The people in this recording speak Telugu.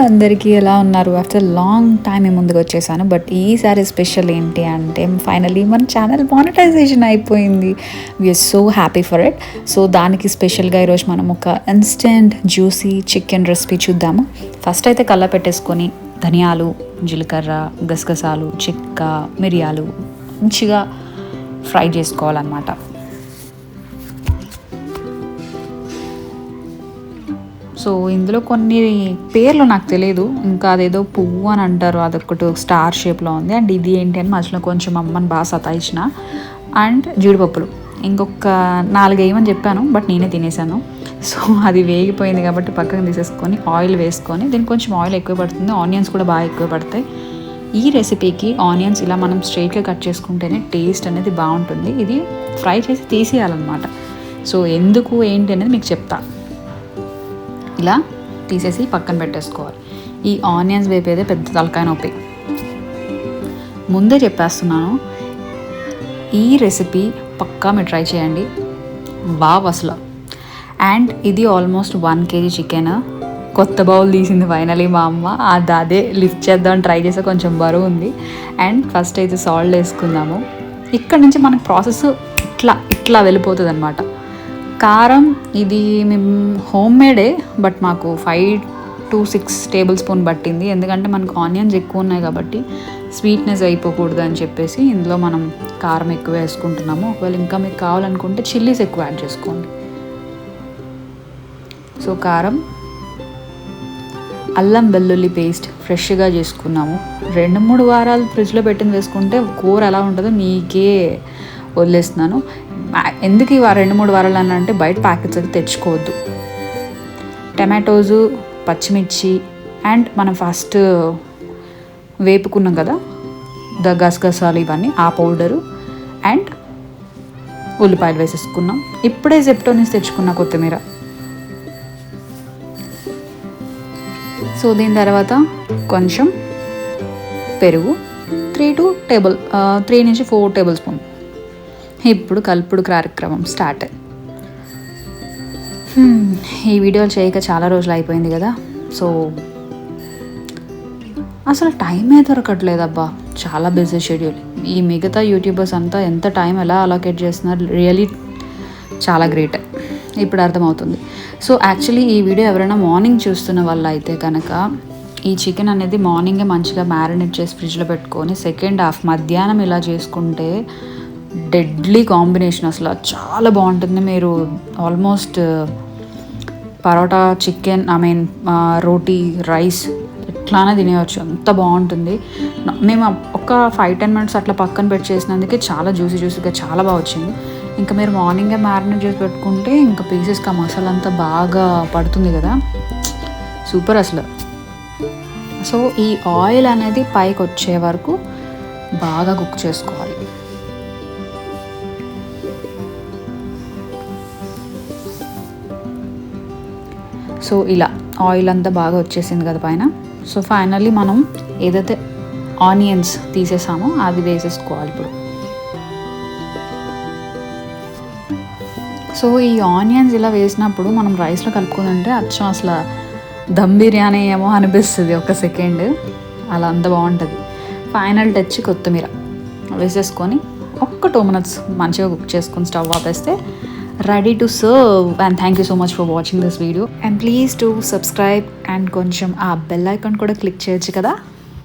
అందరికీ ఎలా ఉన్నారు? ఆఫ్టర్ లాంగ్ టైమ్ ముందుకు వచ్చేసాను. బట్ ఈసారి స్పెషల్ ఏంటి అంటే ఫైనల్లీ మన ఛానల్ మానిటైజేషన్ అయిపోయింది. We're so happy for it. So దానికి స్పెషల్గా ఈరోజు మనం ఒక ఇన్స్టెంట్ జ్యూసీ చికెన్ రెసిపీ చూద్దాము. ఫస్ట్ అయితే కళ్ళ పెట్టేసుకొని ధనియాలు, జీలకర్ర, గసగసాలు, చెక్క, మిరియాలు మంచిగా ఫ్రై చేసుకోవాలన్నమాట. సో ఇందులో కొన్ని పేర్లు నాకు తెలియదు, ఇంకా అదేదో పువ్వు అని అంటారు, అదొకటి స్టార్ షేప్లో ఉంది. అండ్ ఇది ఏంటి అని మధ్యలో కొంచెం అమ్మని బాగా సతాయించిన. అండ్ జీడిపప్పులు ఇంకొక 4 వేయమని చెప్పాను, బట్ నేనే తినేసాను. సో అది వేగిపోయింది కాబట్టి పక్కన తీసేసుకొని ఆయిల్ వేసుకొని, దీనికి కొంచెం ఆయిల్ ఎక్కువ పడుతుంది, ఆనియన్స్ కూడా బాగా ఎక్కువ పడతాయి. ఈ రెసిపీకి ఆనియన్స్ ఇలా మనం స్ట్రైట్గా కట్ చేసుకుంటేనే టేస్ట్ అనేది బాగుంటుంది. ఇది ఫ్రై చేసి తీసేయాలన్నమాట. సో ఎందుకు ఏంటి అనేది మీకు చెప్తా. ఇలా తీసేసి పక్కన పెట్టేసుకోవాలి. ఈ ఆనియన్స్ వేపేదే పెద్ద తలకాయ నొప్పి, ముందే చెప్పేస్తున్నాను. ఈ రెసిపీ పక్కా మీరు ట్రై చేయండి, వావ్ అసలు. అండ్ ఇది ఆల్మోస్ట్ 1 kg చికెన్. కొత్త బౌల్ తీసింది ఫైనలీ మా అమ్మ, అదే లిఫ్ట్ చేద్దాం ట్రై చేస్తే కొంచెం బరువు ఉంది. అండ్ ఫస్ట్ అయితే సాల్ట్ వేసుకుందాము. ఇక్కడ నుంచి మనకు ప్రాసెస్ ఇట్లా వెళ్ళిపోతుంది అనమాట. కారం ఇది మేము హోమ్ మేడే, బట్ మాకు 5 to 6 టేబుల్ స్పూన్ పట్టింది. ఎందుకంటే మనకు ఆనియన్స్ ఎక్కువ ఉన్నాయి కాబట్టి స్వీట్నెస్ అయిపోకూడదు అని చెప్పేసి ఇందులో మనం కారం ఎక్కువ వేసుకుంటున్నాము. ఒకవేళ ఇంకా మీకు కావాలనుకుంటే చిల్లీస్ ఎక్కువ యాడ్ చేసుకోండి. సో కారం, అల్లం వెల్లుల్లి పేస్ట్ ఫ్రెష్గా చేసుకున్నాము. 2-3 వారాలు ఫ్రిడ్జ్లో పెట్టింది వేసుకుంటే కూర ఎలా ఉంటుందో మీకే వదిలేస్తున్నాను. ఎందుకు ఈ 2-3 వారాలు అని అంటే బయట ప్యాకెట్స్ అయితే తెచ్చుకోవద్దు. టమాటోసు, పచ్చిమిర్చి అండ్ మనం ఫస్ట్ వేపుకున్నాం కదా గసగసాలు, ఇవన్నీ ఆ పౌడరు అండ్ ఉల్లిపాయలు వేసేసుకున్నాం. ఇప్పుడే జెప్టో నుంచి తెచ్చుకున్న కొత్తిమీర. సో దీని తర్వాత కొంచెం పెరుగు, 3 నుంచి 4 టేబుల్ స్పూన్. ఇప్పుడు కలుపుడు కార్యక్రమం స్టార్ట్. ఈ వీడియోలు చేయక చాలా రోజులు అయిపోయింది కదా. సో అసలు టైమే దొరకట్లేదు అబ్బా, చాలా బిజీ షెడ్యూల్. ఈ మిగతా యూట్యూబర్స్ అంతా ఎంత టైం ఎలా అలొకేట్ చేస్తున్నారు, రియలీ చాలా గ్రేట్. ఇప్పుడు అర్థమవుతుంది. సో యాక్చువల్లీ ఈ వీడియో ఎవరైనా మార్నింగ్ చూస్తున్న వాళ్ళు అయితే కనుక ఈ చికెన్ అనేది మార్నింగే మంచిగా మ్యారినేట్ చేసి ఫ్రిడ్జ్లో పెట్టుకొని సెకండ్ హాఫ్ మధ్యాహ్నం ఇలా చేసుకుంటే డెడ్లీ కాంబినేషన్, అసలు చాలా బాగుంటుంది. మీరు ఆల్మోస్ట్ పరోటా, చికెన్, రోటీ, రైస్ ఎట్లానే తినేయచ్చు, అంత బాగుంటుంది. మేము ఒక 5-10 minutes అట్లా పక్కన పెట్టి చేసినందుకే చాలా జ్యూసీగా చాలా బాగా వచ్చింది. ఇంకా మీరు మార్నింగే మ్యారినేట్ చేసి పెట్టుకుంటే ఇంకా పీసెస్కి ఆ మసాలా అంతా బాగా పడుతుంది కదా, సూపర్ అసలు. సో ఈ ఆయిల్ అనేది పైకి వచ్చే వరకు బాగా కుక్ చేసుకోవాలి. సో ఇలా ఆయిల్ అంతా బాగా వచ్చేసింది కదా పైన. సో ఫైనల్లీ మనం ఏదైతే ఆనియన్స్ తీసేసామో అది వేసేసుకోవాలి ఇప్పుడు. సో ఈ ఆనియన్స్ ఇలా వేసినప్పుడు మనం రైస్లో కలుపుకుంటే అచ్చం అసలు దమ్ బిర్యానీ ఏమో అనిపిస్తుంది ఒక సెకండ్, అలా అంత బాగుంటుంది. ఫైనల్ టచ్ కొత్తిమీర వేసేసుకొని ఒక్క 2 minutes మంచిగా కుక్ చేసుకొని స్టవ్ ఆపేస్తే ready to serve. And thank you so much for watching this video. And please to subscribe and కొంచెం ఆ బెల్ ఐకాన్ కూడా క్లిక్ చేయొచ్చు కదా.